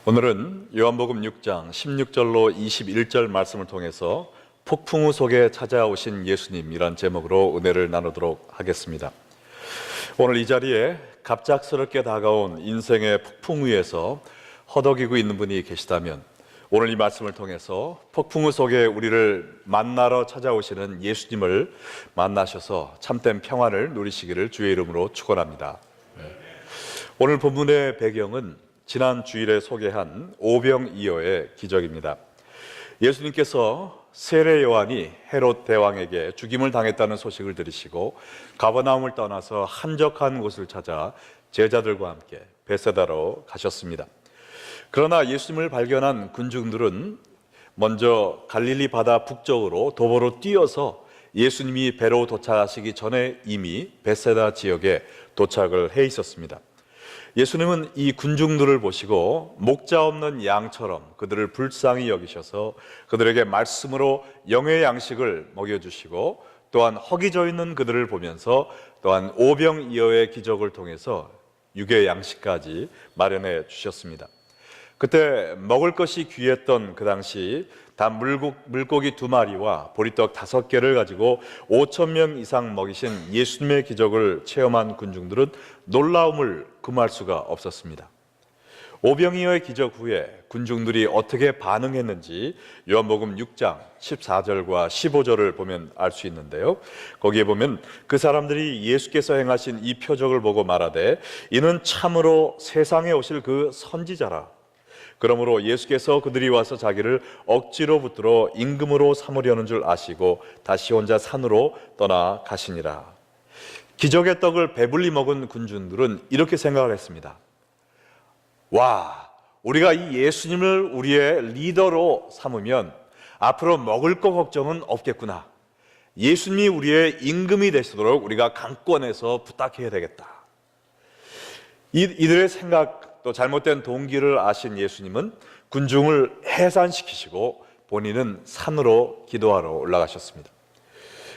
오늘은 요한복음 6장 16절로 21절 말씀을 통해서 폭풍우 속에 찾아오신 예수님이란 제목으로 은혜를 나누도록 하겠습니다. 오늘 이 자리에 갑작스럽게 다가온 인생의 폭풍우에서 허덕이고 있는 분이 계시다면 오늘 이 말씀을 통해서 폭풍우 속에 우리를 만나러 찾아오시는 예수님을 만나셔서 참된 평안을 누리시기를 주의 이름으로 축원합니다. 오늘 본문의 배경은 지난 주일에 소개한 오병이어의 기적입니다. 예수님께서 세례 요한이 헤롯 대왕에게 죽임을 당했다는 소식을 들으시고 가버나움을 떠나서 한적한 곳을 찾아 제자들과 함께 베세다로 가셨습니다. 그러나 예수님을 발견한 군중들은 먼저 갈릴리 바다 북쪽으로 도보로 뛰어서 예수님이 배로 도착하시기 전에 이미 베세다 지역에 도착을 해 있었습니다. 예수님은 이 군중들을 보시고 목자 없는 양처럼 그들을 불쌍히 여기셔서 그들에게 말씀으로 영의 양식을 먹여주시고 또한 허기져 있는 그들을 보면서 또한 오병이어의 기적을 통해서 육의 양식까지 마련해 주셨습니다. 그때 먹을 것이 귀했던 그 당시 단 물고기 2마리와 보리떡 5개를 가지고 5,000명 이상 먹이신 예수님의 기적을 체험한 군중들은 놀라움을 금할 수가 없었습니다. 오병이어의 기적 후에 군중들이 어떻게 반응했는지 요한복음 6장 14절과 15절을 보면 알 수 있는데요, 거기에 보면 그 사람들이 예수께서 행하신 이 표적을 보고 말하되 이는 참으로 세상에 오실 그 선지자라. 그러므로 예수께서 그들이 와서 자기를 억지로 붙들어 임금으로 삼으려는 줄 아시고 다시 혼자 산으로 떠나 가시니라. 기적의 떡을 배불리 먹은 군중들은 이렇게 생각을 했습니다. 와, 우리가 이 예수님을 우리의 리더로 삼으면 앞으로 먹을 거 걱정은 없겠구나. 예수님이 우리의 임금이 되시도록 우리가 강권해서 부탁해야 되겠다. 이들의 생각, 또 잘못된 동기를 아신 예수님은 군중을 해산시키시고 본인은 산으로 기도하러 올라가셨습니다.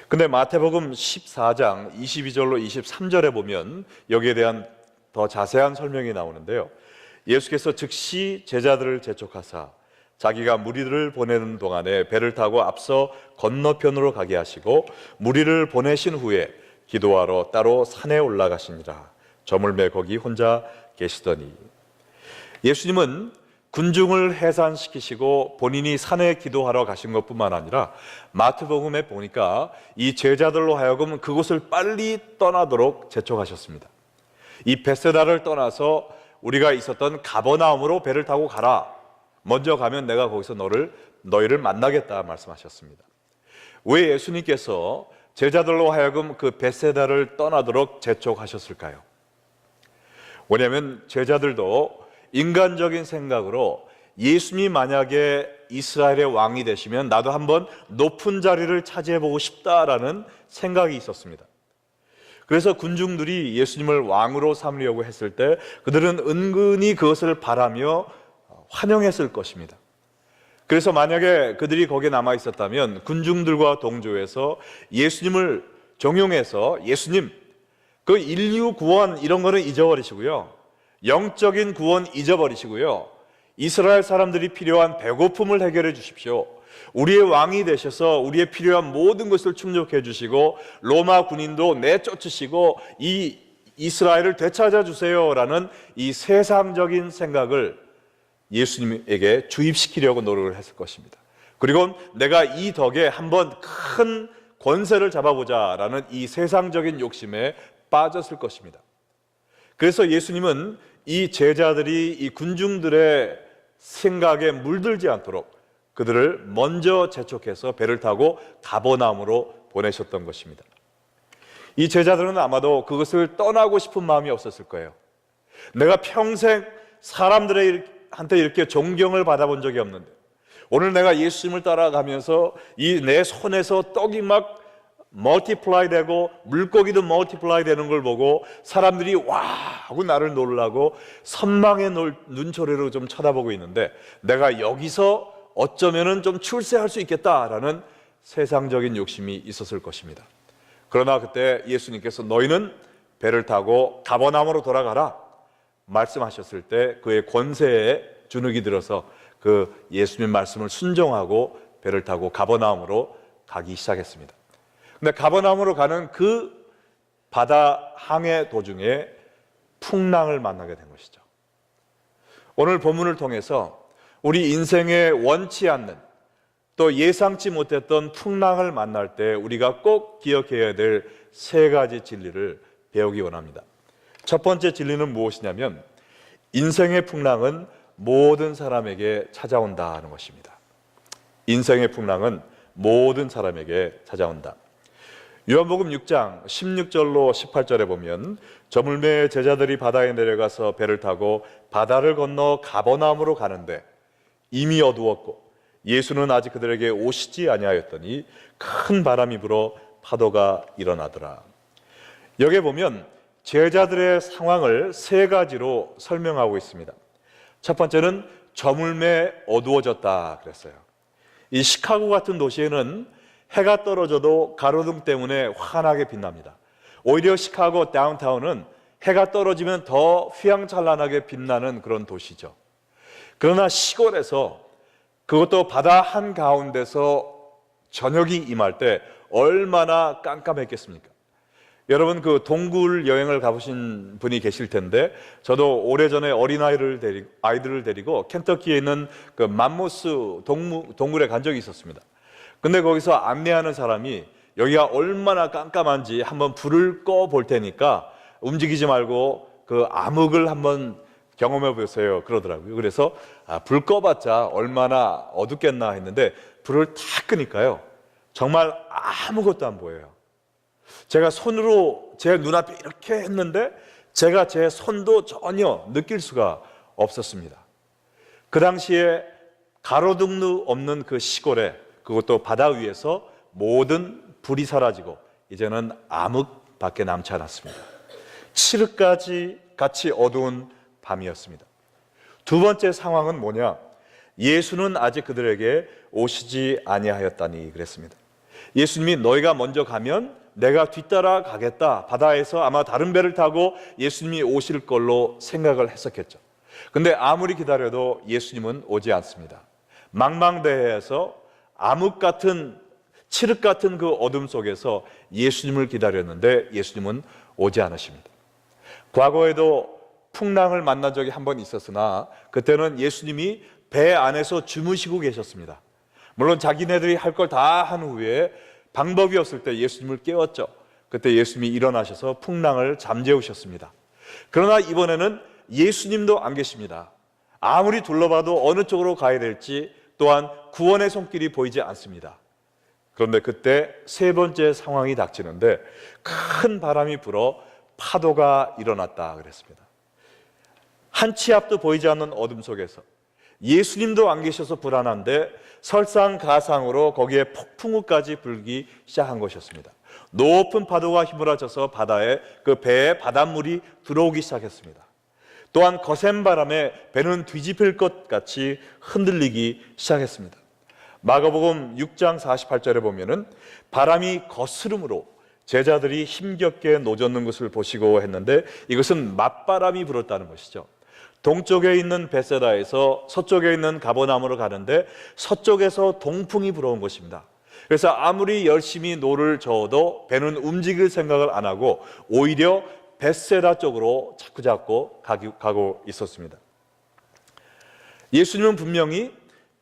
근데 마태복음 14장 22절로 23절에 보면 여기에 대한 더 자세한 설명이 나오는데요, 예수께서 즉시 제자들을 재촉하사 자기가 무리들을 보내는 동안에 배를 타고 앞서 건너편으로 가게 하시고 무리를 보내신 후에 기도하러 따로 산에 올라가시니라. 저물매 거기 혼자 계시더니. 예수님은 군중을 해산시키시고 본인이 산에 기도하러 가신 것뿐만 아니라 마태복음에 보니까 이 제자들로 하여금 그곳을 빨리 떠나도록 재촉하셨습니다. 이 베세다를 떠나서 우리가 있었던 가버나움으로 배를 타고 가라. 먼저 가면 내가 거기서 너희를 만나겠다 말씀하셨습니다. 왜 예수님께서 제자들로 하여금 그 베세다를 떠나도록 재촉하셨을까요? 왜냐하면 제자들도 인간적인 생각으로 예수님이 만약에 이스라엘의 왕이 되시면 나도 한번 높은 자리를 차지해보고 싶다라는 생각이 있었습니다. 그래서 군중들이 예수님을 왕으로 삼으려고 했을 때 그들은 은근히 그것을 바라며 환영했을 것입니다. 그래서 만약에 그들이 거기에 남아 있었다면 군중들과 동조해서 예수님을 종용해서 예수님, 그 인류 구원 이런 거는 잊어버리시고요, 영적인 구원 잊어버리시고요, 이스라엘 사람들이 필요한 배고픔을 해결해 주십시오. 우리의 왕이 되셔서 우리의 필요한 모든 것을 충족해 주시고 로마 군인도 내쫓으시고 이 이스라엘을 되찾아 주세요라는 이 세상적인 생각을 예수님에게 주입시키려고 노력을 했을 것입니다. 그리고 내가 이 덕에 한번 큰 권세를 잡아보자라는 이 세상적인 욕심에 빠졌을 것입니다. 그래서 예수님은 이 제자들이 이 군중들의 생각에 물들지 않도록 그들을 먼저 재촉해서 배를 타고 가버나움으로 보내셨던 것입니다. 이 제자들은 아마도 그것을 떠나고 싶은 마음이 없었을 거예요. 내가 평생 사람들한테 이렇게 존경을 받아본 적이 없는데 오늘 내가 예수님을 따라가면서 이 내 손에서 떡이 막 멀티플라이 되고 물고기도 멀티플라이 되는 걸 보고 사람들이 와 하고 나를 놀라고 선망의 눈초리로 좀 쳐다보고 있는데 내가 여기서 어쩌면은 좀 출세할 수 있겠다라는 세상적인 욕심이 있었을 것입니다. 그러나 그때 예수님께서 너희는 배를 타고 가버나움으로 돌아가라 말씀하셨을 때 그의 권세에 주눅이 들어서 그 예수님 말씀을 순종하고 배를 타고 가버나움으로 가기 시작했습니다. 근데 가버나움으로 가는 그 바다 항해 도중에 풍랑을 만나게 된 것이죠. 오늘 본문을 통해서 우리 인생에 원치 않는 또 예상치 못했던 풍랑을 만날 때 우리가 꼭 기억해야 될 세 가지 진리를 배우기 원합니다. 첫 번째 진리는 무엇이냐면 인생의 풍랑은 모든 사람에게 찾아온다는 것입니다. 인생의 풍랑은 모든 사람에게 찾아온다. 요한복음 6장 16절로 18절에 보면 저물매의 제자들이 바다에 내려가서 배를 타고 바다를 건너 가버나움으로 가는데 이미 어두웠고 예수는 아직 그들에게 오시지 아니하였더니 큰 바람이 불어 파도가 일어나더라. 여기에 보면 제자들의 상황을 세 가지로 설명하고 있습니다. 첫 번째는 저물매 어두워졌다 그랬어요. 이 시카고 같은 도시에는 해가 떨어져도 가로등 때문에 환하게 빛납니다. 오히려 시카고 다운타운은 해가 떨어지면 더 휘황찬란하게 빛나는 그런 도시죠. 그러나 시골에서, 그것도 바다 한가운데서 저녁이 임할 때 얼마나 깜깜했겠습니까? 여러분 그 동굴 여행을 가보신 분이 계실 텐데, 저도 오래전에 아이들을 데리고 켄터키에 있는 그 맘모스 동굴에 간 적이 있었습니다. 근데 거기서 안내하는 사람이 여기가 얼마나 깜깜한지 한번 불을 꺼 볼 테니까 움직이지 말고 그 암흑을 한번 경험해 보세요 그러더라고요. 그래서 불 꺼봤자 얼마나 어둡겠나 했는데 불을 탁 끄니까요 정말 아무것도 안 보여요. 제가 손으로 제 눈앞에 이렇게 했는데 제가 제 손도 전혀 느낄 수가 없었습니다. 그 당시에 가로등도 없는 그 시골에, 그것도 바다 위에서 모든 불이 사라지고 이제는 암흑밖에 남지 않았습니다. 칠흑까지 같이 어두운 밤이었습니다. 두 번째 상황은 뭐냐? 예수는 아직 그들에게 오시지 아니하였다니 그랬습니다. 예수님이 너희가 먼저 가면 내가 뒤따라 가겠다, 바다에서 아마 다른 배를 타고 예수님이 오실 걸로 생각을 했었겠죠. 근데 아무리 기다려도 예수님은 오지 않습니다. 망망대해에서 암흑 같은, 칠흑 같은 그 어둠 속에서 예수님을 기다렸는데 예수님은 오지 않으십니다. 과거에도 풍랑을 만난 적이 한 번 있었으나 그때는 예수님이 배 안에서 주무시고 계셨습니다. 물론 자기네들이 할 걸 다 한 후에 방법이 없을 때 예수님을 깨웠죠. 그때 예수님이 일어나셔서 풍랑을 잠재우셨습니다. 그러나 이번에는 예수님도 안 계십니다. 아무리 둘러봐도 어느 쪽으로 가야 될지, 또한 구원의 손길이 보이지 않습니다. 그런데 그때 세 번째 상황이 닥치는데 큰 바람이 불어 파도가 일어났다 그랬습니다. 한 치 앞도 보이지 않는 어둠 속에서 예수님도 안 계셔서 불안한데 설상가상으로 거기에 폭풍우까지 불기 시작한 것이었습니다. 높은 파도가 휘몰아쳐서 바다에, 그 배에 바닷물이 들어오기 시작했습니다. 또한 거센 바람에 배는 뒤집힐 것 같이 흔들리기 시작했습니다. 마가복음 6장 48절에 보면은 바람이 거스름으로 제자들이 힘겹게 노젓는 것을 보시고 했는데 이것은 맞바람이 불었다는 것이죠. 동쪽에 있는 벳세다에서 서쪽에 있는 가버나움으로 가는데 서쪽에서 동풍이 불어온 것입니다. 그래서 아무리 열심히 노를 저어도 배는 움직일 생각을 안 하고 오히려 벳세다 쪽으로 자꾸자꾸 가고 있었습니다. 예수님은 분명히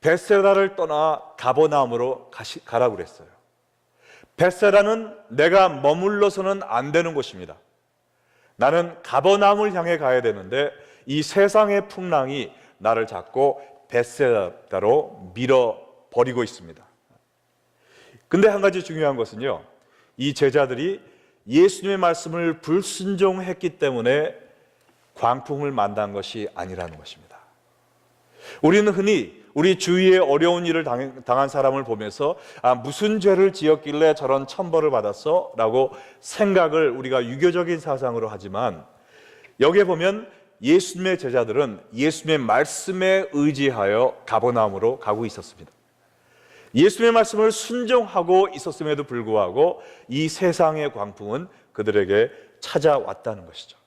벳세다를 떠나 가버나움으로 가라고 그랬어요. 벳세다는 내가 머물러서는 안 되는 곳입니다. 나는 가버나움을 향해 가야 되는데 이 세상의 풍랑이 나를 잡고 벳세다로 밀어버리고 있습니다. 근데 한 가지 중요한 것은요, 이 제자들이 예수님의 말씀을 불순종했기 때문에 광풍을 만난 것이 아니라는 것입니다. 우리는 흔히 우리 주위에 어려운 일을 당한 사람을 보면서 무슨 죄를 지었길래 저런 천벌을 받았어? 라고 생각을 우리가 유교적인 사상으로 하지만 여기에 보면 예수님의 제자들은 예수님의 말씀에 의지하여 가버나움으로 가고 있었습니다. 예수님의 말씀을 순종하고 있었음에도 불구하고 이 세상의 광풍은 그들에게 찾아왔다는 것이죠.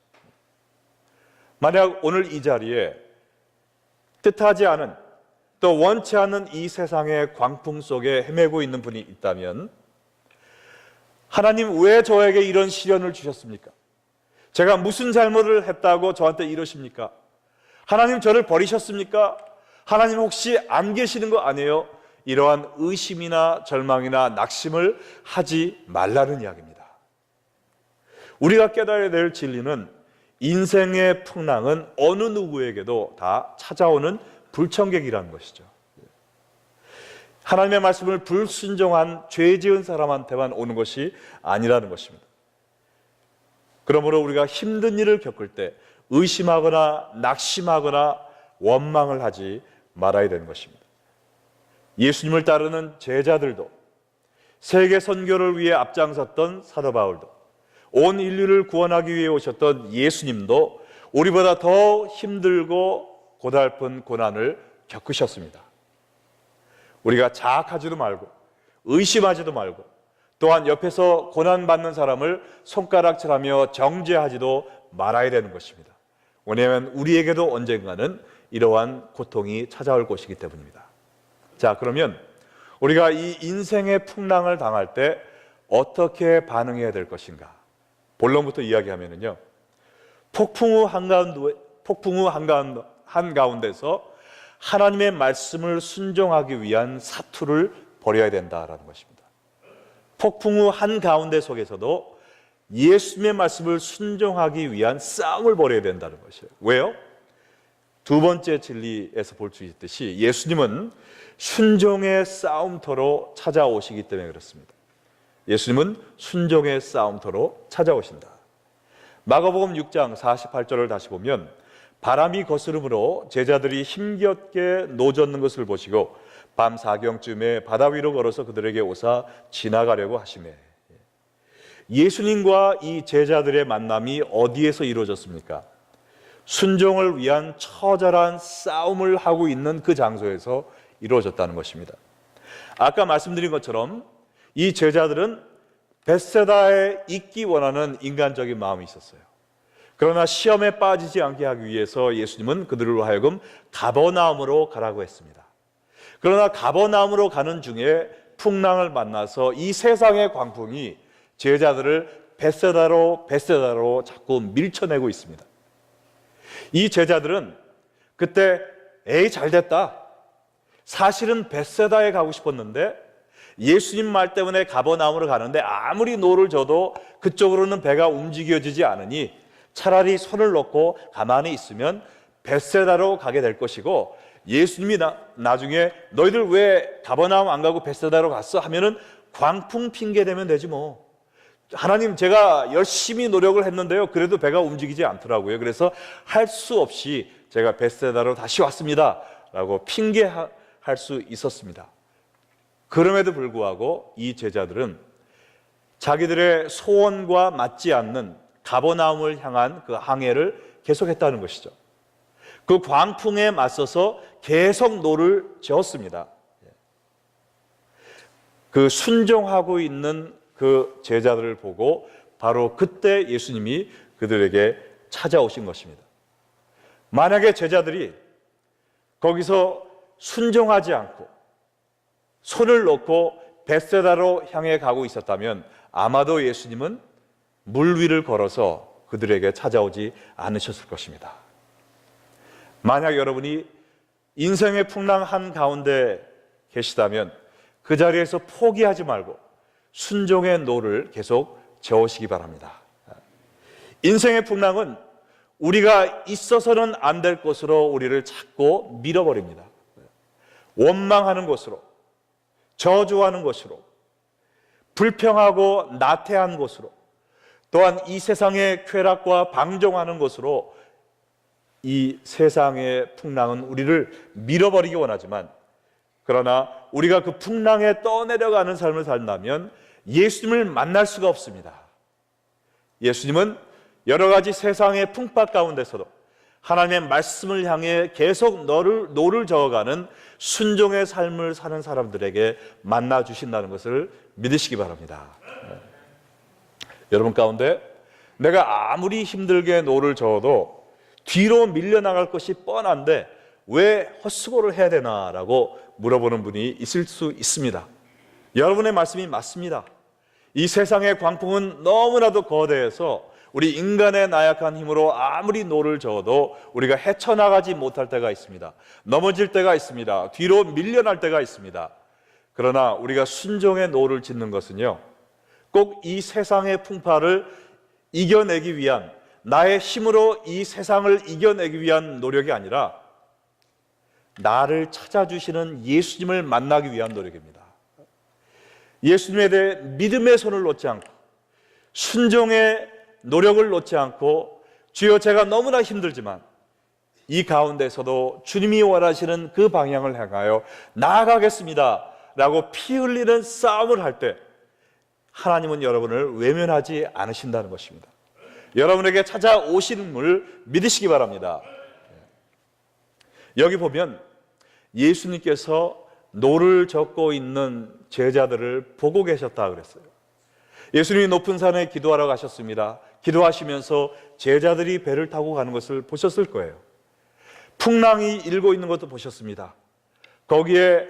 만약 오늘 이 자리에 뜻하지 않은, 또 원치 않는 이 세상의 광풍 속에 헤매고 있는 분이 있다면, 하나님 왜 저에게 이런 시련을 주셨습니까? 제가 무슨 잘못을 했다고 저한테 이러십니까? 하나님 저를 버리셨습니까? 하나님 혹시 안 계시는 거 아니에요? 이러한 의심이나 절망이나 낙심을 하지 말라는 이야기입니다. 우리가 깨달아야 될 진리는 인생의 풍랑은 어느 누구에게도 다 찾아오는 불청객이라는 것이죠. 하나님의 말씀을 불순종한 죄 지은 사람한테만 오는 것이 아니라는 것입니다. 그러므로 우리가 힘든 일을 겪을 때 의심하거나 낙심하거나 원망을 하지 말아야 되는 것입니다. 예수님을 따르는 제자들도, 세계 선교를 위해 앞장섰던 사도 바울도, 온 인류를 구원하기 위해 오셨던 예수님도 우리보다 더 힘들고 고달픈 고난을 겪으셨습니다. 우리가 자학하지도 말고 의심하지도 말고, 또한 옆에서 고난받는 사람을 손가락질하며 정죄하지도 말아야 되는 것입니다. 왜냐하면 우리에게도 언젠가는 이러한 고통이 찾아올 것이기 때문입니다. 자, 그러면 우리가 이 인생의 풍랑을 당할 때 어떻게 반응해야 될 것인가? 본론부터 이야기하면요, 폭풍우 한가운데서 하나님의 말씀을 순종하기 위한 사투를 벌여야 된다라는 것입니다. 폭풍우 한가운데 속에서도 예수님의 말씀을 순종하기 위한 싸움을 벌여야 된다는 것이에요. 왜요? 두 번째 진리에서 볼 수 있듯이 예수님은 순종의 싸움터로 찾아오시기 때문에 그렇습니다. 예수님은 순종의 싸움터로 찾아오신다. 마가복음 6장 48절을 다시 보면, 바람이 거스름으로 제자들이 힘겹게 노젓는 것을 보시고 밤 사경쯤에 바다 위로 걸어서 그들에게 오사 지나가려고 하시매. 예수님과 이 제자들의 만남이 어디에서 이루어졌습니까? 순종을 위한 처절한 싸움을 하고 있는 그 장소에서 이루어졌다는 것입니다. 아까 말씀드린 것처럼 이 제자들은 벳세다에 있기 원하는 인간적인 마음이 있었어요. 그러나 시험에 빠지지 않게 하기 위해서 예수님은 그들로 하여금 가버나움으로 가라고 했습니다. 그러나 가버나움으로 가는 중에 풍랑을 만나서 이 세상의 광풍이 제자들을 벳세다로 자꾸 밀쳐내고 있습니다. 이 제자들은 그때 에이 잘됐다, 사실은 벳세다에 가고 싶었는데 예수님 말 때문에 가버나움으로 가는데 아무리 노를 져도 그쪽으로는 배가 움직여지지 않으니 차라리 손을 놓고 가만히 있으면 벳세다로 가게 될 것이고, 예수님이 나중에 너희들 왜 가버나움 안 가고 벳세다로 갔어? 하면은 광풍 핑계 대면 되지 뭐. 하나님, 제가 열심히 노력을 했는데요, 그래도 배가 움직이지 않더라고요. 그래서 할 수 없이 제가 벳세다로 다시 왔습니다 라고 핑계할 수 있었습니다. 그럼에도 불구하고 이 제자들은 자기들의 소원과 맞지 않는 가버나움을 향한 그 항해를 계속했다는 것이죠. 그 광풍에 맞서서 계속 노를 저었습니다. 그 순종하고 있는 그 제자들을 보고 바로 그때 예수님이 그들에게 찾아오신 것입니다. 만약에 제자들이 거기서 순종하지 않고 손을 놓고 벳세다로 향해 가고 있었다면 아마도 예수님은 물 위를 걸어서 그들에게 찾아오지 않으셨을 것입니다. 만약 여러분이 인생의 풍랑 한가운데 계시다면 그 자리에서 포기하지 말고 순종의 노를 계속 저으시기 바랍니다. 인생의 풍랑은 우리가 있어서는 안 될 곳으로 우리를 자꾸 밀어버립니다. 원망하는 곳으로, 저주하는 곳으로, 불평하고 나태한 곳으로, 또한 이 세상의 쾌락과 방종하는 곳으로 이 세상의 풍랑은 우리를 밀어버리기 원하지만, 그러나 우리가 그 풍랑에 떠내려가는 삶을 산다면 예수님을 만날 수가 없습니다. 예수님은 여러 가지 세상의 풍파 가운데서도 하나님의 말씀을 향해 계속 노를 저어가는 순종의 삶을 사는 사람들에게 만나 주신다는 것을 믿으시기 바랍니다. 여러분 가운데 내가 아무리 힘들게 노를 저어도 뒤로 밀려나갈 것이 뻔한데 왜 헛수고를 해야 되나라고 물어보는 분이 있을 수 있습니다. 여러분의 말씀이 맞습니다. 이 세상의 광풍은 너무나도 거대해서 우리 인간의 나약한 힘으로 아무리 노를 저어도 우리가 헤쳐나가지 못할 때가 있습니다. 넘어질 때가 있습니다. 뒤로 밀려날 때가 있습니다. 그러나 우리가 순종의 노를 짓는 것은요, 꼭 이 세상의 풍파를 이겨내기 위한, 나의 힘으로 이 세상을 이겨내기 위한 노력이 아니라 나를 찾아주시는 예수님을 만나기 위한 노력입니다. 예수님에 대해 믿음의 손을 놓지 않고 순종의 노력을 놓지 않고, 주여 제가 너무나 힘들지만 이 가운데서도 주님이 원하시는 그 방향을 향하여 나아가겠습니다 라고 피 흘리는 싸움을 할 때 하나님은 여러분을 외면하지 않으신다는 것입니다. 여러분에게 찾아오시는 걸 믿으시기 바랍니다. 여기 보면 예수님께서 노를 젓고 있는 제자들을 보고 계셨다 그랬어요. 예수님이 높은 산에 기도하러 가셨습니다. 기도하시면서 제자들이 배를 타고 가는 것을 보셨을 거예요. 풍랑이 일고 있는 것도 보셨습니다. 거기에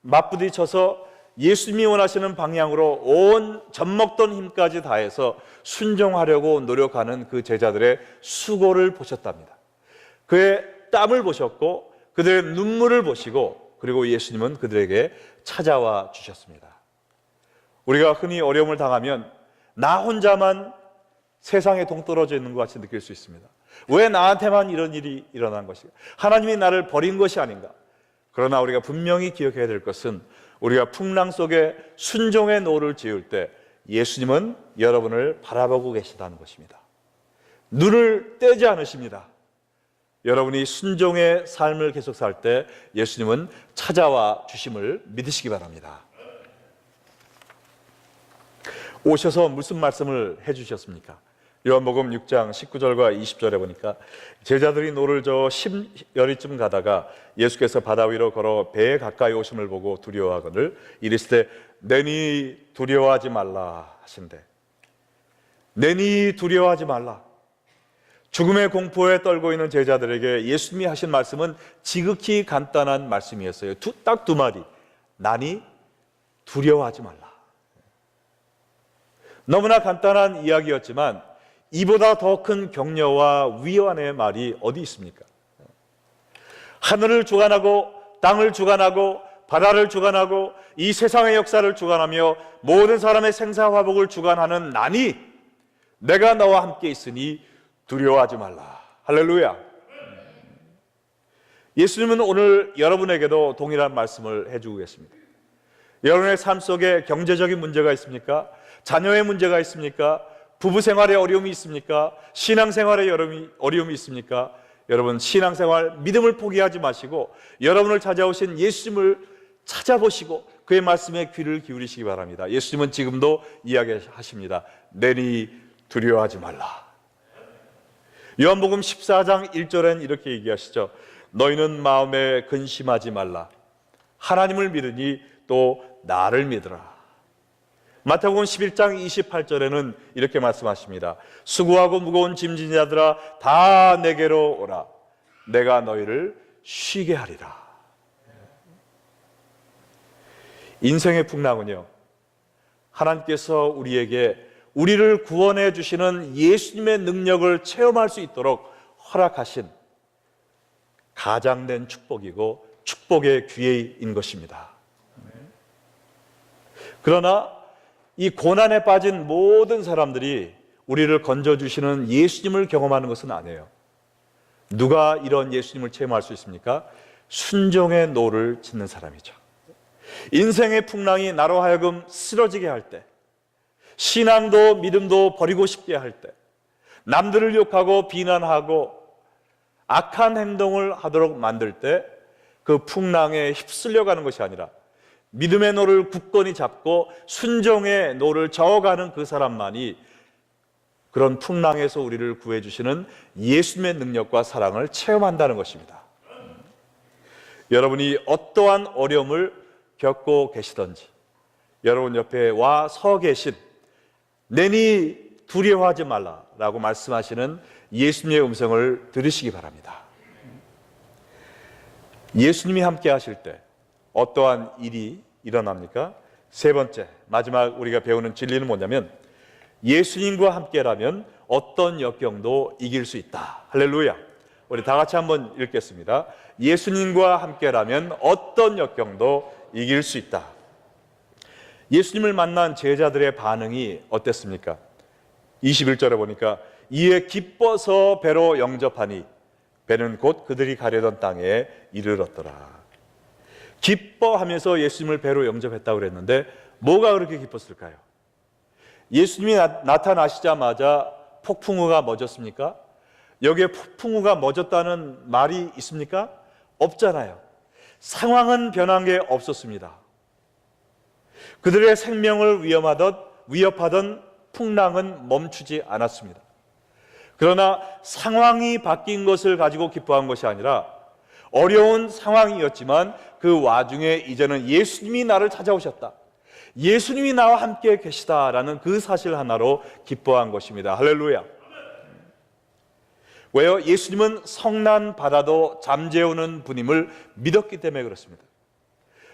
맞부딪혀서 예수님이 원하시는 방향으로 온 젖먹던 힘까지 다해서 순종하려고 노력하는 그 제자들의 수고를 보셨답니다. 그의 땀을 보셨고 그들의 눈물을 보시고, 그리고 예수님은 그들에게 찾아와 주셨습니다. 우리가 흔히 어려움을 당하면 나 혼자만 세상에 동떨어져 있는 것 같이 느낄 수 있습니다. 왜 나한테만 이런 일이 일어난 것인가? 하나님이 나를 버린 것이 아닌가? 그러나 우리가 분명히 기억해야 될 것은, 우리가 풍랑 속에 순종의 노를 지을 때 예수님은 여러분을 바라보고 계시다는 것입니다. 눈을 떼지 않으십니다. 여러분이 순종의 삶을 계속 살 때 예수님은 찾아와 주심을 믿으시기 바랍니다. 오셔서 무슨 말씀을 해주셨습니까? 요한복음 6장 19절과 20절에 보니까 제자들이 노를 저어 10여리쯤 가다가 예수께서 바다 위로 걸어 배에 가까이 오심을 보고 두려워하거늘 이르시되 내니 두려워하지 말라 하신대. 내니 두려워하지 말라. 죽음의 공포에 떨고 있는 제자들에게 예수님이 하신 말씀은 지극히 간단한 말씀이었어요. 딱 두 마디. 나니 두려워하지 말라. 너무나 간단한 이야기였지만 이보다 더 큰 격려와 위안의 말이 어디 있습니까? 하늘을 주관하고 땅을 주관하고 바다를 주관하고 이 세상의 역사를 주관하며 모든 사람의 생사화복을 주관하는 나니 내가 너와 함께 있으니 두려워하지 말라. 할렐루야. 예수님은 오늘 여러분에게도 동일한 말씀을 해주고 계십니다. 여러분의 삶 속에 경제적인 문제가 있습니까? 자녀의 문제가 있습니까? 부부 생활에 어려움이 있습니까? 신앙생활에 어려움이 있습니까? 여러분, 신앙생활 믿음을 포기하지 마시고 여러분을 찾아오신 예수님을 찾아보시고 그의 말씀에 귀를 기울이시기 바랍니다. 예수님은 지금도 이야기하십니다. 내니 두려워하지 말라. 요한복음 14장 1절엔 이렇게 얘기하시죠. 너희는 마음에 근심하지 말라. 하나님을 믿으니 또 나를 믿으라. 마태복음 11장 28절에는 이렇게 말씀하십니다. 수고하고 무거운 짐진 자들아 다 내게로 오라. 내가 너희를 쉬게 하리라. 인생의 풍랑은요, 하나님께서 우리를 구원해 주시는 예수님의 능력을 체험할 수 있도록 허락하신 가장된 축복이고 축복의 기회인 것입니다. 그러나 이 고난에 빠진 모든 사람들이 우리를 건져주시는 예수님을 경험하는 것은 아니에요. 누가 이런 예수님을 체험할 수 있습니까? 순종의 노를 짓는 사람이죠. 인생의 풍랑이 나로 하여금 쓰러지게 할 때, 신앙도 믿음도 버리고 싶게 할 때, 남들을 욕하고 비난하고 악한 행동을 하도록 만들 때 그 풍랑에 휩쓸려가는 것이 아니라 믿음의 노를 굳건히 잡고 순종의 노를 저어가는 그 사람만이 그런 풍랑에서 우리를 구해주시는 예수님의 능력과 사랑을 체험한다는 것입니다. 여러분이 어떠한 어려움을 겪고 계시든지 여러분 옆에 와 서 계신 내니 두려워하지 말라라고 말씀하시는 예수님의 음성을 들으시기 바랍니다. 예수님이 함께 하실 때 어떠한 일이 일어납니까? 세 번째, 마지막 우리가 배우는 진리는 뭐냐면 예수님과 함께라면 어떤 역경도 이길 수 있다. 할렐루야. 우리 다 같이 한번 읽겠습니다. 예수님과 함께라면 어떤 역경도 이길 수 있다. 예수님을 만난 제자들의 반응이 어땠습니까? 21절에 보니까 이에 기뻐서 배로 영접하니 배는 곧 그들이 가려던 땅에 이르렀더라. 기뻐하면서 예수님을 배로 영접했다고 그랬는데 뭐가 그렇게 기뻤을까요? 예수님이 나타나시자마자 폭풍우가 멎었습니까? 여기에 폭풍우가 멎었다는 말이 있습니까? 없잖아요. 상황은 변한 게 없었습니다. 그들의 생명을 위협하던 풍랑은 멈추지 않았습니다. 그러나 상황이 바뀐 것을 가지고 기뻐한 것이 아니라 어려운 상황이었지만 그 와중에 이제는 예수님이 나를 찾아오셨다, 예수님이 나와 함께 계시다라는 그 사실 하나로 기뻐한 것입니다. 할렐루야. 왜요? 예수님은 성난 바다도 잠재우는 분임을 믿었기 때문에 그렇습니다.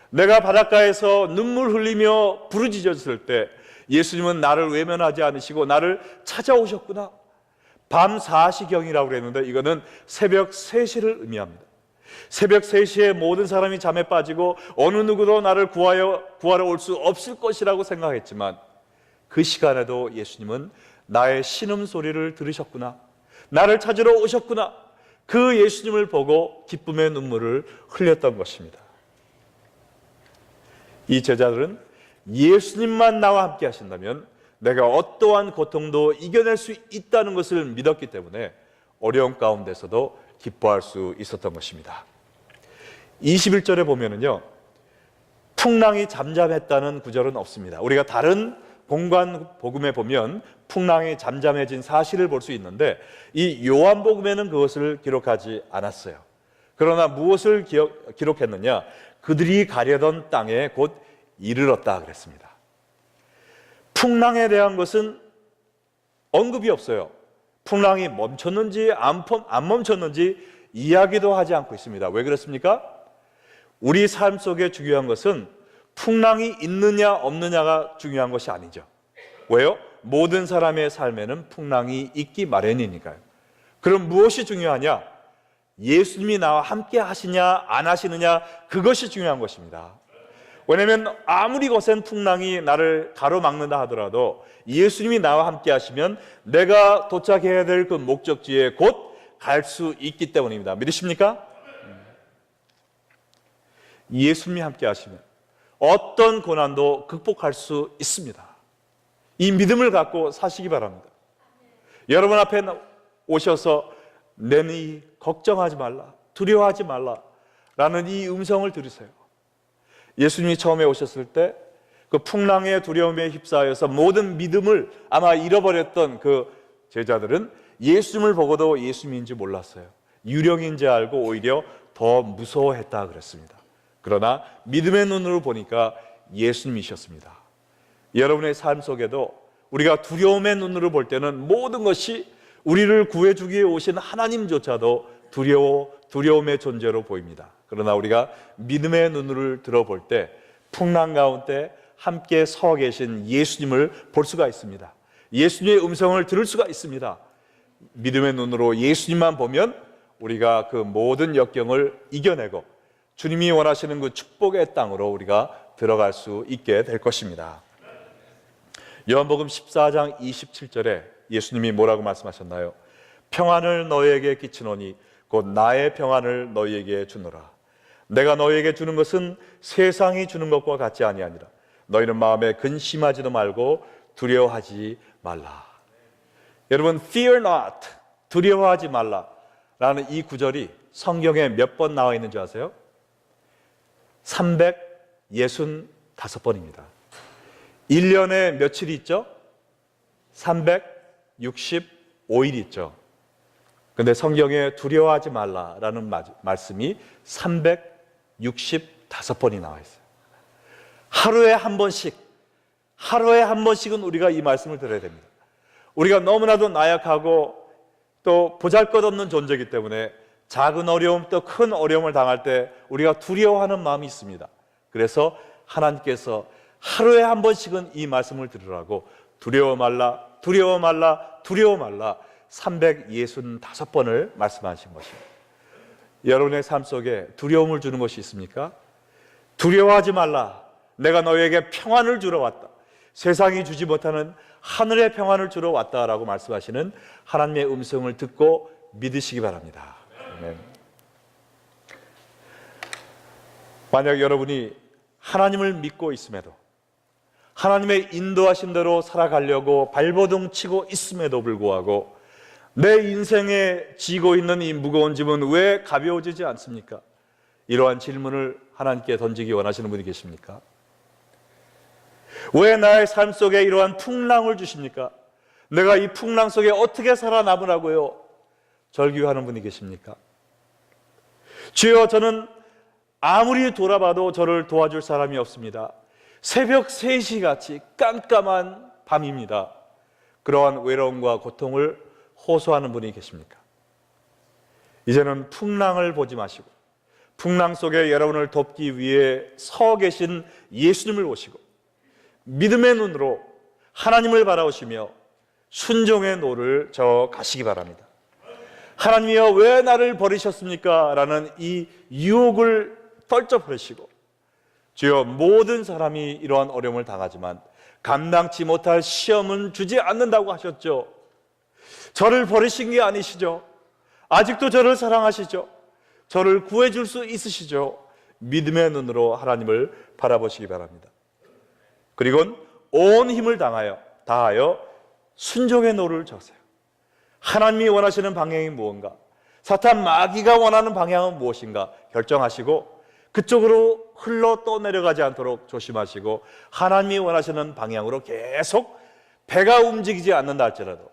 내가 바닷가에서 눈물 흘리며 부르짖었을 때 예수님은 나를 외면하지 않으시고 나를 찾아오셨구나. 밤 4시경이라고 그랬는데 이거는 새벽 3시를 의미합니다. 새벽 3시에 모든 사람이 잠에 빠지고 어느 누구도 나를 구하러 올 수 없을 것이라고 생각했지만 그 시간에도 예수님은 나의 신음소리를 들으셨구나, 나를 찾으러 오셨구나, 그 예수님을 보고 기쁨의 눈물을 흘렸던 것입니다. 이 제자들은 예수님만 나와 함께 하신다면 내가 어떠한 고통도 이겨낼 수 있다는 것을 믿었기 때문에 어려움 가운데서도 기뻐할 수 있었던 것입니다. 21절에 보면은요, 풍랑이 잠잠했다는 구절은 없습니다. 우리가 다른 공간 복음에 보면 풍랑이 잠잠해진 사실을 볼 수 있는데 이 요한복음에는 그것을 기록하지 않았어요. 그러나 무엇을 기록했느냐? 그들이 가려던 땅에 곧 이르렀다 그랬습니다. 풍랑에 대한 것은 언급이 없어요. 풍랑이 멈췄는지 안 멈췄는지 이야기도 하지 않고 있습니다. 왜 그렇습니까? 우리 삶 속에 중요한 것은 풍랑이 있느냐 없느냐가 중요한 것이 아니죠. 왜요? 모든 사람의 삶에는 풍랑이 있기 마련이니까요. 그럼 무엇이 중요하냐? 예수님이 나와 함께 하시냐 안 하시느냐, 그것이 중요한 것입니다. 왜냐하면 아무리 거센 풍랑이 나를 가로막는다 하더라도 예수님이 나와 함께 하시면 내가 도착해야 될 그 목적지에 곧 갈 수 있기 때문입니다. 믿으십니까? 예수님이 함께 하시면 어떤 고난도 극복할 수 있습니다. 이 믿음을 갖고 사시기 바랍니다. 여러분 앞에 오셔서 내니 걱정하지 말라, 두려워하지 말라 라는 이 음성을 들으세요. 예수님이 처음에 오셨을 때 그 풍랑의 두려움에 휩싸여서 모든 믿음을 아마 잃어버렸던 그 제자들은 예수님을 보고도 예수님인지 몰랐어요. 유령인지 알고 오히려 더 무서워했다 그랬습니다. 그러나 믿음의 눈으로 보니까 예수님이셨습니다. 여러분의 삶 속에도 우리가 두려움의 눈으로 볼 때는 모든 것이 우리를 구해주기 위해 오신 하나님조차도 두려움의 존재로 보입니다. 그러나 우리가 믿음의 눈을 들어볼 때 풍랑 가운데 함께 서 계신 예수님을 볼 수가 있습니다. 예수님의 음성을 들을 수가 있습니다. 믿음의 눈으로 예수님만 보면 우리가 그 모든 역경을 이겨내고 주님이 원하시는 그 축복의 땅으로 우리가 들어갈 수 있게 될 것입니다. 요한복음 14장 27절에 예수님이 뭐라고 말씀하셨나요? 평안을 너희에게 끼치노니 곧 나의 평안을 너희에게 주노라. 내가 너희에게 주는 것은 세상이 주는 것과 같지 아니하니라. 너희는 마음에 근심하지도 말고 두려워하지 말라. 여러분, fear not, 두려워하지 말라 라는 이 구절이 성경에 몇 번 나와 있는 줄 아세요? 365번입니다. 1년에 며칠이 있죠? 365일이 있죠. 근데 성경에 두려워하지 말라라는 말씀이 365번이 나와 있어요. 하루에 한 번씩은 우리가 이 말씀을 들어야 됩니다. 우리가 너무나도 나약하고 또 보잘것없는 존재이기 때문에 작은 어려움 또 큰 어려움을 당할 때 우리가 두려워하는 마음이 있습니다. 그래서 하나님께서 하루에 한 번씩은 이 말씀을 들으라고 두려워 말라, 두려워 말라, 두려워 말라 365번을 말씀하신 것입니다. 여러분의 삶 속에 두려움을 주는 것이 있습니까? 두려워하지 말라, 내가 너에게 평안을 주러 왔다, 세상이 주지 못하는 하늘의 평안을 주러 왔다라고 말씀하시는 하나님의 음성을 듣고 믿으시기 바랍니다. 아멘. 만약 여러분이 하나님을 믿고 있음에도, 하나님의 인도하신 대로 살아가려고 발버둥 치고 있음에도 불구하고 내 인생에 지고 있는 이 무거운 짐은 왜 가벼워지지 않습니까? 이러한 질문을 하나님께 던지기 원하시는 분이 계십니까? 왜 나의 삶 속에 이러한 풍랑을 주십니까? 내가 이 풍랑 속에 어떻게 살아남으라고요? 절규하는 분이 계십니까? 주여, 저는 아무리 돌아봐도 저를 도와줄 사람이 없습니다. 새벽 3시 같이 깜깜한 밤입니다. 그러한 외로움과 고통을 호소하는 분이 계십니까? 이제는 풍랑을 보지 마시고 풍랑 속에 여러분을 돕기 위해 서 계신 예수님을 보시고 믿음의 눈으로 하나님을 바라보시며 순종의 노를 저어 가시기 바랍니다. 하나님이여, 왜 나를 버리셨습니까? 라는 이 유혹을 떨쳐버리시고, 주여, 모든 사람이 이러한 어려움을 당하지만 감당치 못할 시험은 주지 않는다고 하셨죠. 저를 버리신 게 아니시죠. 아직도 저를 사랑하시죠. 저를 구해줄 수 있으시죠. 믿음의 눈으로 하나님을 바라보시기 바랍니다. 그리고 온 힘을 다하여 순종의 노를 저으세요. 하나님이 원하시는 방향이 무엇인가, 사탄 마귀가 원하는 방향은 무엇인가 결정하시고 그쪽으로 흘러 떠내려가지 않도록 조심하시고 하나님이 원하시는 방향으로 계속 배가 움직이지 않는다 할지라도,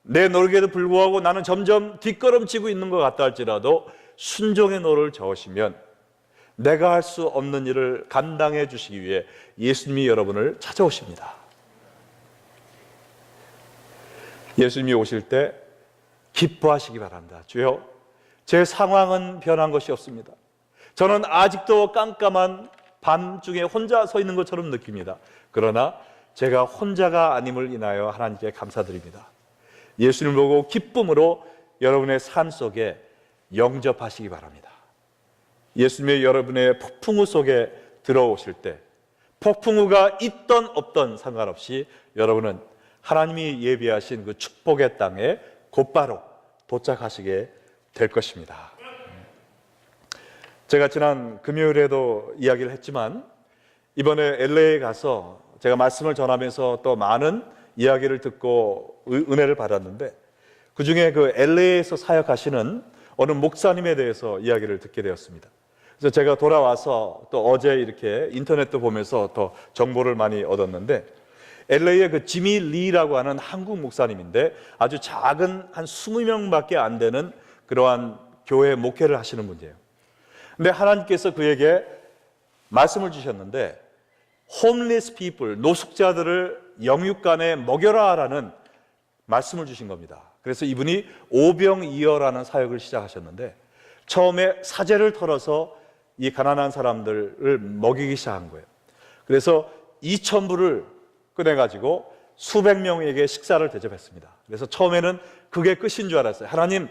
내 노력에도 불구하고 나는 점점 뒷걸음치고 있는 것 같다 할지라도 순종의 노를 저으시면 내가 할 수 없는 일을 감당해 주시기 위해 예수님이 여러분을 찾아오십니다. 예수님이 오실 때 기뻐하시기 바랍니다. 주여, 제 상황은 변한 것이 없습니다. 저는 아직도 깜깜한 밤중에 혼자 서 있는 것처럼 느낍니다. 그러나 제가 혼자가 아님을 인하여 하나님께 감사드립니다. 예수님을 보고 기쁨으로 여러분의 삶 속에 영접하시기 바랍니다. 예수님이 여러분의 폭풍우 속에 들어오실 때 폭풍우가 있던 없던 상관없이 여러분은 하나님이 예비하신 그 축복의 땅에 곧바로 도착하시게 될 것입니다. 제가 지난 금요일에도 이야기를 했지만 이번에 LA에 가서 제가 말씀을 전하면서 또 많은 이야기를 듣고 은혜를 받았는데, 그 중에 그 LA에서 사역하시는 어느 목사님에 대해서 이야기를 듣게 되었습니다. 그래서 제가 돌아와서 또 어제 이렇게 인터넷도 보면서 더 정보를 많이 얻었는데, LA의 그 지미 리라고 하는 한국 목사님인데 아주 작은 한 20명밖에 안 되는 그러한 교회 목회를 하시는 분이에요. 근데 하나님께서 그에게 말씀을 주셨는데, homeless people, 노숙자들을 영육간에 먹여라라는 말씀을 주신 겁니다. 그래서 이분이 오병이어라는 사역을 시작하셨는데, 처음에 사제를 털어서 이 가난한 사람들을 먹이기 시작한 거예요. 그래서 2,000불을 꺼내가지고 수백 명에게 식사를 대접했습니다. 그래서 처음에는 그게 끝인 줄 알았어요. 하나님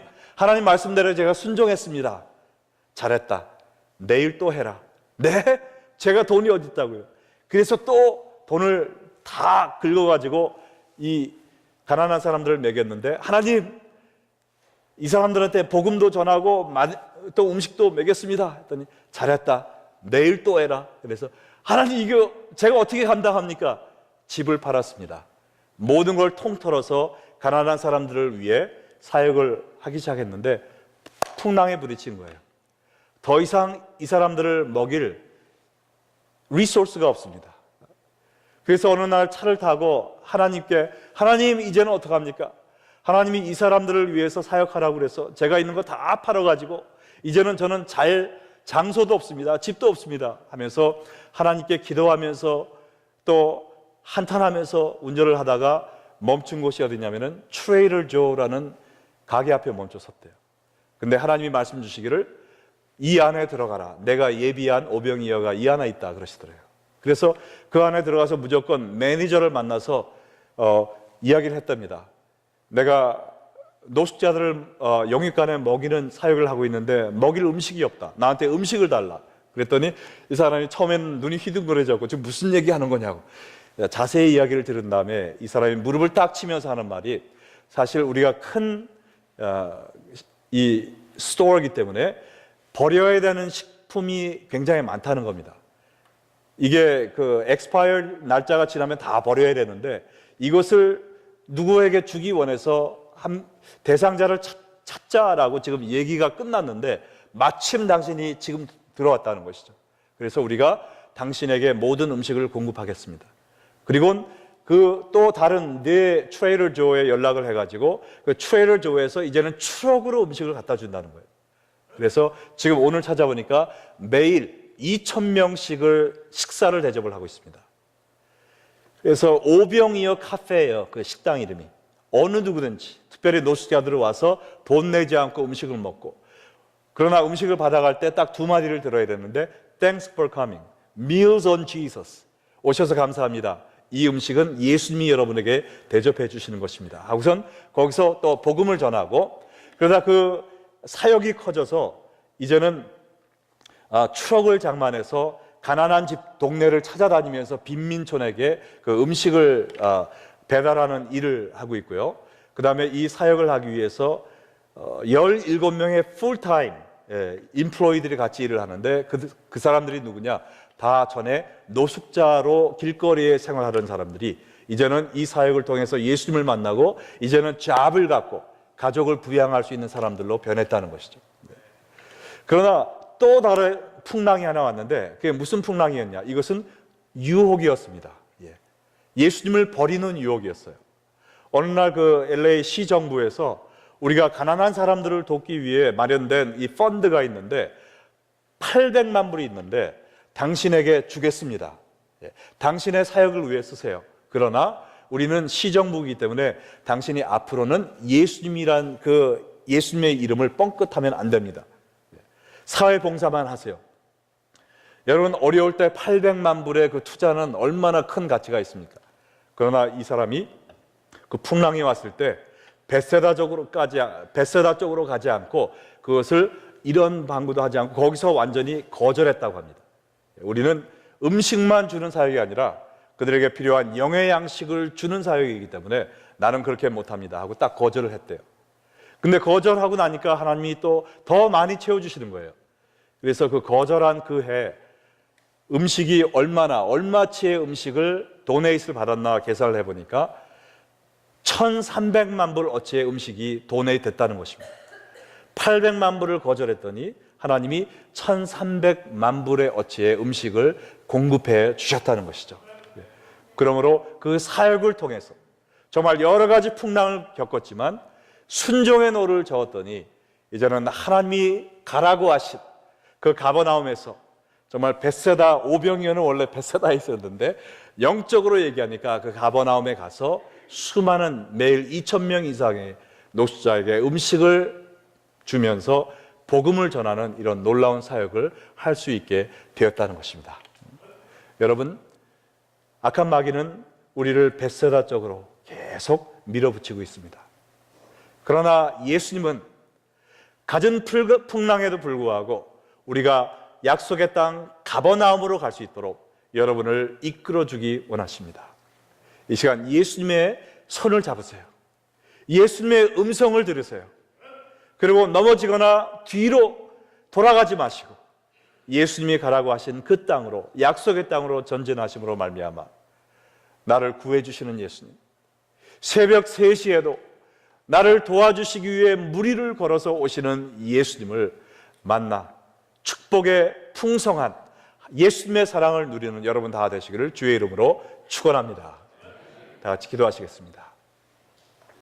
말씀대로 제가 순종했습니다. 잘했다. 내일 또 해라. 네? 제가 돈이 어디 있다고요? 그래서 또 돈을 다 긁어가지고 이 가난한 사람들을 먹였는데, 하나님, 이 사람들한테 복음도 전하고 또 음식도 먹였습니다. 했더니 잘했다. 내일 또 해라. 그래서 하나님, 이거 제가 어떻게 감당합니까? 집을 팔았습니다. 모든 걸 통틀어서 가난한 사람들을 위해 사역을 하기 시작했는데 풍랑에 부딪힌 거예요. 더 이상 이 사람들을 먹일 리소스가 없습니다. 그래서 어느 날 차를 타고 하나님께, 하나님, 이제는 어떡합니까? 하나님이 이 사람들을 위해서 사역하라고 그래서 제가 있는 거 다 팔아가지고 이제는 저는 잘 장소도 없습니다. 집도 없습니다. 하면서 하나님께 기도하면서 또 한탄하면서 운전을 하다가 멈춘 곳이 어디냐면은 트레이더 조라는 가게 앞에 멈춰 섰대요. 근데 하나님이 말씀 주시기를 이 안에 들어가라. 내가 예비한 오병이어가 이 안에 있다 그러시더래요. 그래서 그 안에 들어가서 무조건 매니저를 만나서 이야기를 했답니다. 내가 노숙자들을 영육간에 먹이는 사역을 하고 있는데 먹일 음식이 없다. 나한테 음식을 달라. 그랬더니 이 사람이 처음에는 눈이 휘둥그레졌고 지금 무슨 얘기하는 거냐고 자세히 이야기를 들은 다음에 이 사람이 무릎을 딱 치면서 하는 말이 사실 우리가 큰 이 스토어이기 때문에 버려야 되는 식품이 굉장히 많다는 겁니다. 이게 그 엑스파이어 날짜가 지나면 다 버려야 되는데 이것을 누구에게 주기 원해서 대상자를 찾자라고 지금 얘기가 끝났는데 마침 당신이 지금 들어왔다는 것이죠. 그래서 우리가 당신에게 모든 음식을 공급하겠습니다. 그리고 그 또 다른 네 트레이더 조에 연락을 해가지고 그 트레이더 조에서 이제는 트럭으로 음식을 갖다 준다는 거예요. 그래서 지금 오늘 찾아보니까 매일 2,000명씩을 식사를 대접을 하고 있습니다. 그래서 오병이어 카페예요. 그 식당 이름이. 어느 누구든지 특별히 노숙자들을 와서 돈 내지 않고 음식을 먹고, 그러나 음식을 받아갈 때 딱 두 마디를 들어야 되는데 Thanks for coming. Meals on Jesus. 오셔서 감사합니다. 이 음식은 예수님이 여러분에게 대접해 주시는 것입니다. 하고선 거기서 또 복음을 전하고, 그러다 그 사역이 커져서 이제는 트럭을 장만해서 가난한 집 동네를 찾아다니면서 빈민촌에게 그 음식을 배달하는 일을 하고 있고요. 그 다음에 이 사역을 하기 위해서 17명의 풀타임 인플로이들이 같이 일을 하는데 그 사람들이 누구냐? 다 전에 노숙자로 길거리에 생활하던 사람들이 이제는 이 사역을 통해서 예수님을 만나고 이제는 잡을 갖고 가족을 부양할 수 있는 사람들로 변했다는 것이죠. 그러나 또 다른 풍랑이 하나 왔는데 그게 무슨 풍랑이었냐? 이것은 유혹이었습니다. 예수님을 버리는 유혹이었어요. 어느 날 그 LA 시정부에서 우리가 가난한 사람들을 돕기 위해 마련된 이 펀드가 있는데 800만 불이 있는데 당신에게 주겠습니다. 당신의 사역을 위해 쓰세요. 그러나 우리는 시정부이기 때문에 당신이 앞으로는 예수님이란 그 예수님의 이름을 뻥끗하면 안 됩니다. 사회봉사만 하세요. 여러분, 어려울 때 800만 불의 그 투자는 얼마나 큰 가치가 있습니까? 그러나 이 사람이 그 풍랑이 왔을 때 베세다 쪽으로 가지 않고 그것을 이런 방구도 하지 않고 거기서 완전히 거절했다고 합니다. 우리는 음식만 주는 사역이 아니라 그들에게 필요한 영의 양식을 주는 사역이기 때문에 나는 그렇게 못합니다 하고 딱 거절을 했대요. 근데 거절하고 나니까 하나님이 또 더 많이 채워주시는 거예요. 그래서 그 거절한 그 해 음식이 얼마치의 음식을 도네이트를 받았나 계산을 해보니까 1,300만 불 어치의 음식이 도네이트 됐다는 것입니다. 800만 불을 거절했더니 하나님이 1,300만 불의 어치의 음식을 공급해 주셨다는 것이죠. 그러므로 그 사역을 통해서 정말 여러 가지 풍랑을 겪었지만 순종의 노를 저었더니 이제는 하나님이 가라고 하신 그 가버나움에서 정말 베세다 오병이어는 원래 베세다에 있었는데 영적으로 얘기하니까 그 가버나움에 가서 수많은 매일 2,000명 이상의 노숙자에게 음식을 주면서 복음을 전하는 이런 놀라운 사역을 할 수 있게 되었다는 것입니다. 여러분, 악한 마귀는 우리를 베세다 쪽으로 계속 밀어붙이고 있습니다. 그러나 예수님은 갖은 풍랑에도 불구하고 우리가 약속의 땅 가버나움으로 갈 수 있도록 여러분을 이끌어주기 원하십니다. 이 시간 예수님의 손을 잡으세요. 예수님의 음성을 들으세요. 그리고 넘어지거나 뒤로 돌아가지 마시고 예수님이 가라고 하신 그 땅으로, 약속의 땅으로 전진하심으로 말미암아 나를 구해주시는 예수님, 새벽 3시에도 나를 도와주시기 위해 무리를 걸어서 오시는 예수님을 만나 축복의 풍성한 예수님의 사랑을 누리는 여러분 다 되시기를 주의 이름으로 축원합니다. 다 같이 기도하시겠습니다.